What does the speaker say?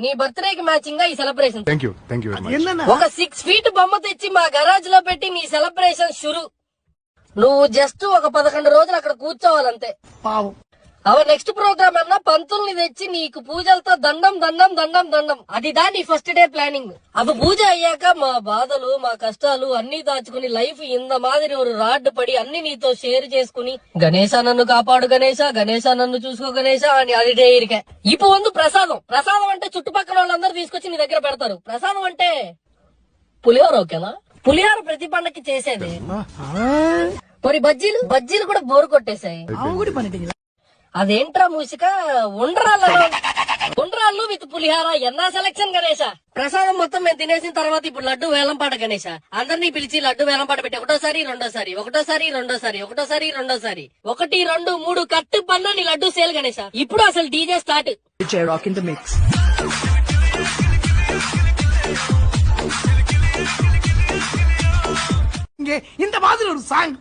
నీ బర్త్డేకి మ్యాచింగ్ గా ఈ celebration. Thank you very much. ఒక 6 feet బొమ్మ తెచ్చి మా గరాజ్ లో పెట్టి నీ సెలబ్రేషన్ షురు. నువ్వు జస్ట్ ఒక 11 రోజులు అక్కడ కూర్చోవాలంతే. నెక్స్ట్ ప్రోగ్రామ్ అన్నా పంతుల్ని తెచ్చి నీకు పూజలతో దండం దండం దండం దండం. అది నీ ఫస్ట్ డే ప్లానింగ్. అవి పూజ అయ్యాక మా బాధలు మా కష్టాలు అన్ని దాచుకుని లైఫ్ ఇంత మాదిరి ఒక రాడ్ పడి అన్ని నీతో షేర్ చేసుకుని గణేశ నన్ను కాపాడు గణేశ, గణేశ నన్ను చూసుకో గణేశ అని అది డే ఇరికే. ఇప్పుడు ప్రసాదం. ప్రసాదం అంటే చుట్టుపక్కల వాళ్ళందరూ తీసుకొచ్చి నీ దగ్గర పెడతారు. ప్రసాదం అంటే పులిహోర. ఓకేనా? పులిహోర ప్రతి పండక్కి చేసేది. మరి బజ్జీలు కూడా బోరు కొట్టేశాయి. అదేంట్రా మూసిక ఉండ్రాళ్ళు విత్ పులిహార ఎన్నా సెలక్షన్ గణేశ. ప్రసాదం మొత్తం మేము తినేసిన తర్వాత ఇప్పుడు లడ్డు వేలంపాట గణేశ. అందరినీ పిలిచి లడ్డు వేలంపాట పెట్టి ఒకటోసారి రెండోసారి 1 2 3 కట్టు పన్నా నీ లడ్డు సేల్ గణేశ. ఇప్పుడు అసలు డీజే స్టార్ట్. இந்த மாதிரி ஒரு சாங்